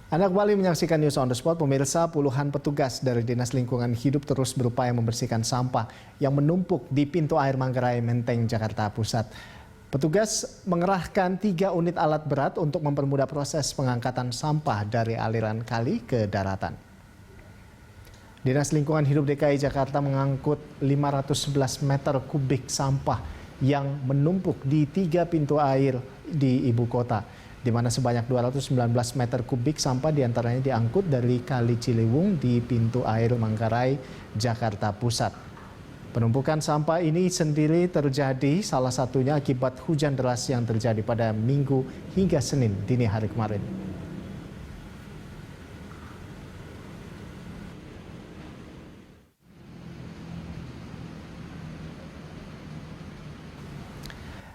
Anda kembali menyaksikan News on the Spot. Pemirsa, puluhan petugas dari Dinas Lingkungan Hidup terus berupaya membersihkan sampah yang menumpuk di pintu air Manggarai, Menteng, Jakarta Pusat. Petugas mengerahkan 3 unit alat berat untuk mempermudah proses pengangkatan sampah dari aliran kali ke daratan. Dinas Lingkungan Hidup DKI Jakarta mengangkut 511 meter kubik sampah yang menumpuk di 3 pintu air di ibu kota, di mana sebanyak 219 meter kubik sampah diantaranya diangkut dari Kali Ciliwung di pintu air Manggarai, Jakarta Pusat. Penumpukan sampah ini sendiri terjadi salah satunya akibat hujan deras yang terjadi pada Minggu hingga Senin dini hari kemarin.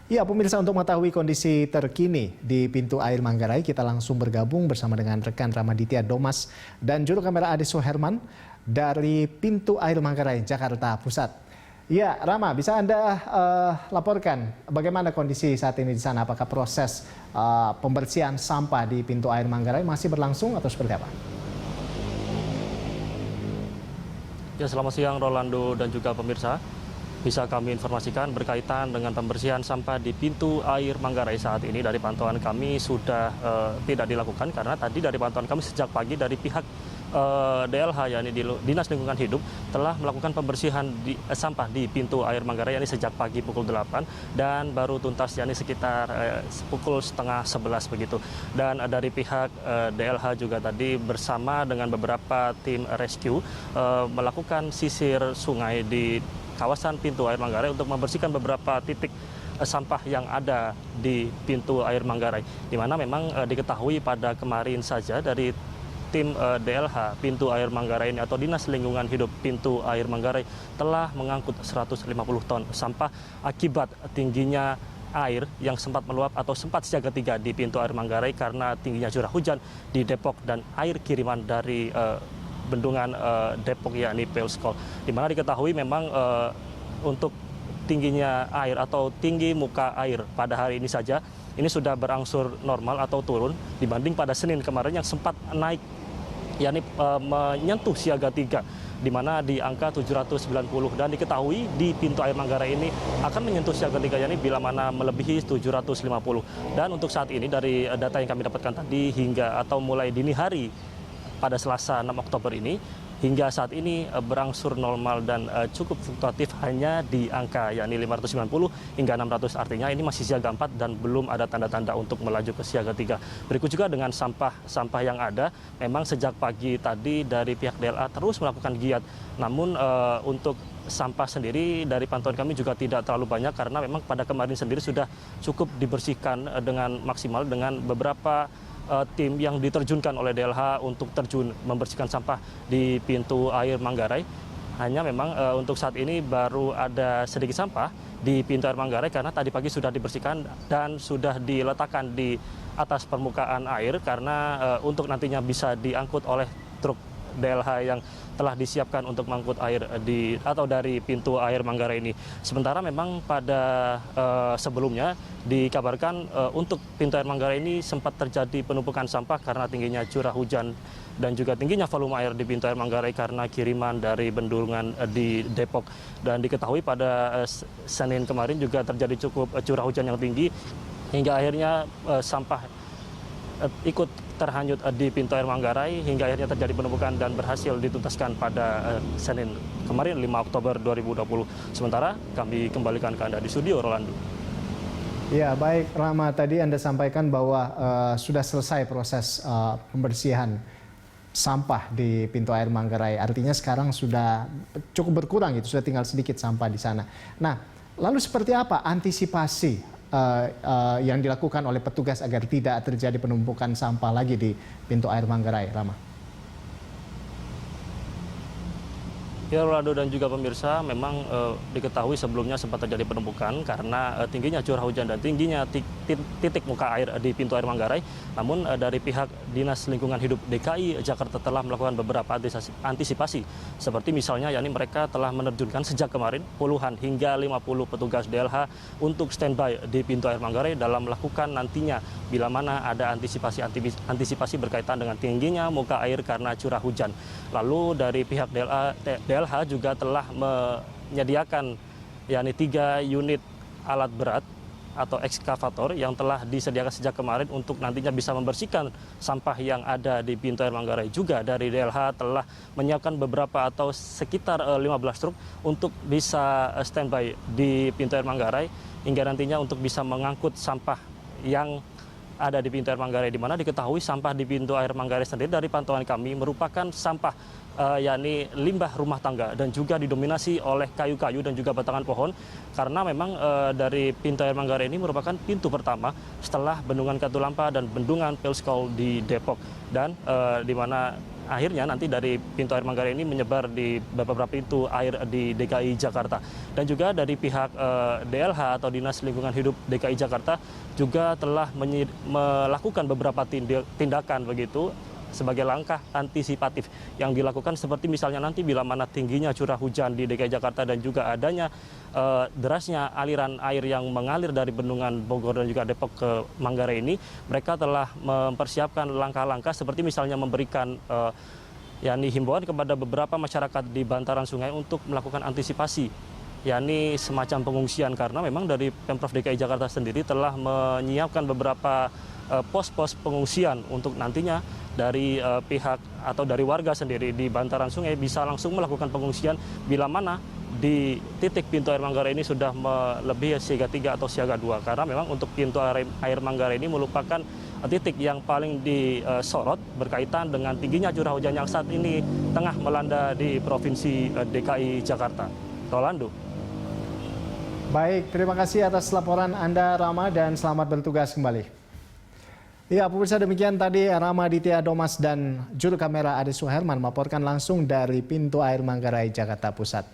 Ya, pemirsa, untuk mengetahui kondisi terkini di pintu air Manggarai, kita langsung bergabung bersama dengan rekan Ramaditya Domas dan juru kamera Ade Soherman dari pintu air Manggarai, Jakarta Pusat. Ya, Rama, bisa Anda laporkan bagaimana kondisi saat ini di sana? Apakah proses pembersihan sampah di pintu air Manggarai masih berlangsung atau seperti apa? Ya, selamat siang Rolando dan juga pemirsa. Bisa kami informasikan berkaitan dengan pembersihan sampah di pintu air Manggarai saat ini dari pantauan kami sudah tidak dilakukan, karena tadi dari pantauan kami sejak pagi dari pihak DLH, yakni Dinas Lingkungan Hidup, telah melakukan pembersihan sampah di pintu air Manggarai yakni sejak pagi pukul 8 dan baru tuntas yakni sekitar pukul setengah 11 begitu. Dan dari pihak DLH juga tadi bersama dengan beberapa tim rescue melakukan sisir sungai di kawasan pintu air Manggarai untuk membersihkan beberapa titik sampah yang ada di pintu air Manggarai, di mana memang diketahui pada kemarin saja dari tim DLH pintu air Manggarai ini atau Dinas Lingkungan Hidup pintu air Manggarai telah mengangkut 150 ton sampah akibat tingginya air yang sempat meluap atau sempat siaga 3 di pintu air Manggarai karena tingginya curah hujan di Depok dan air kiriman dari bendungan Depok yakni Peulskol, di mana diketahui memang untuk tingginya air atau tinggi muka air pada hari ini saja ini sudah berangsur normal atau turun dibanding pada Senin kemarin yang sempat naik yakni menyentuh siaga 3 di mana di angka 790, dan diketahui di pintu air Manggarai ini akan menyentuh siaga 3 yakni bila mana melebihi 750. Dan untuk saat ini dari data yang kami dapatkan tadi hingga atau mulai dini hari pada Selasa 6 Oktober ini hingga saat ini berangsur normal dan cukup fluktuatif hanya di angka yakni 590 hingga 600, artinya ini masih siaga 4 dan belum ada tanda-tanda untuk melaju ke siaga 3. Berikut juga dengan sampah yang ada, memang sejak pagi tadi dari pihak DLA terus melakukan giat, namun untuk sampah sendiri dari pantauan kami juga tidak terlalu banyak karena memang pada kemarin sendiri sudah cukup dibersihkan dengan maksimal dengan beberapa tim yang diterjunkan oleh DLH untuk terjun membersihkan sampah di pintu air Manggarai. Hanya memang untuk saat ini baru ada sedikit sampah di pintu air Manggarai karena tadi pagi sudah dibersihkan dan sudah diletakkan di atas permukaan air karena untuk nantinya bisa diangkut oleh truk DLH yang telah disiapkan untuk mengangkut air dari pintu air Manggarai ini. Sementara memang pada sebelumnya dikabarkan untuk pintu air Manggarai ini sempat terjadi penumpukan sampah karena tingginya curah hujan dan juga tingginya volume air di pintu air Manggarai karena kiriman dari bendungan di Depok. Dan diketahui pada Senin kemarin juga terjadi cukup curah hujan yang tinggi hingga akhirnya sampah ikut terhanyut di pintu air Manggarai hingga akhirnya terjadi penumpukan dan berhasil dituntaskan pada Senin kemarin 5 Oktober 2020. Sementara kami kembalikan ke Anda di studio, Rolando. Ya, baik Rama, tadi Anda sampaikan bahwa sudah selesai proses pembersihan sampah di pintu air Manggarai. Artinya sekarang sudah cukup berkurang, sudah tinggal sedikit sampah di sana. Nah, lalu seperti apa antisipasi yang dilakukan oleh petugas agar tidak terjadi penumpukan sampah lagi di pintu air Manggarai, Rama? Ya, Rolando dan juga pemirsa, memang diketahui sebelumnya sempat terjadi penumpukan karena tingginya curah hujan dan tingginya titik muka air di pintu air Manggarai. Namun dari pihak Dinas Lingkungan Hidup DKI Jakarta telah melakukan beberapa antisipasi. Seperti misalnya yakni mereka telah menerjunkan sejak kemarin puluhan hingga 50 petugas DLH untuk standby di pintu air Manggarai dalam melakukan nantinya bila mana ada antisipasi berkaitan dengan tingginya muka air karena curah hujan. Lalu dari pihak DLH juga telah menyediakan yakni 3 unit alat berat atau ekskavator yang telah disediakan sejak kemarin untuk nantinya bisa membersihkan sampah yang ada di pintu air Manggarai. Juga dari DLH telah menyiapkan beberapa atau sekitar 15 truk untuk bisa standby di pintu air Manggarai hingga nantinya untuk bisa mengangkut sampah yang ada di pintu air Manggarai, di mana diketahui sampah di pintu air Manggarai sendiri dari pantauan kami merupakan sampah yakni limbah rumah tangga dan juga didominasi oleh kayu-kayu dan juga batangan pohon, karena memang dari pintu air Manggarai ini merupakan pintu pertama setelah Bendungan Katulampa dan Bendungan Pelskol di Depok, dan di mana akhirnya nanti dari pintu air Manggarai ini menyebar di beberapa pintu air di DKI Jakarta. Dan juga dari pihak DLH atau Dinas Lingkungan Hidup DKI Jakarta juga telah melakukan beberapa tindakan begitu sebagai langkah antisipatif yang dilakukan, seperti misalnya nanti bila mana tingginya curah hujan di DKI Jakarta dan juga adanya derasnya aliran air yang mengalir dari Bendungan Bogor dan juga Depok ke Manggarai ini, mereka telah mempersiapkan langkah-langkah seperti misalnya memberikan yakni himbauan kepada beberapa masyarakat di bantaran sungai untuk melakukan antisipasi, yakni semacam pengungsian, karena memang dari Pemprov DKI Jakarta sendiri telah menyiapkan beberapa pos-pos pengungsian untuk nantinya dari pihak atau dari warga sendiri di bantaran sungai bisa langsung melakukan pengungsian bila mana di titik pintu air Manggarai ini sudah melebihi siaga 3 atau siaga 2, karena memang untuk pintu air Manggarai ini merupakan titik yang paling disorot berkaitan dengan tingginya curah hujan yang saat ini tengah melanda di Provinsi DKI Jakarta. Rolando. Baik, terima kasih atas laporan Anda, Rama, dan selamat bertugas kembali. Ya, pemirsa, demikian tadi Rama Ditya Domas dan juru kamera Ade Suherman melaporkan langsung dari pintu air Manggarai, Jakarta Pusat.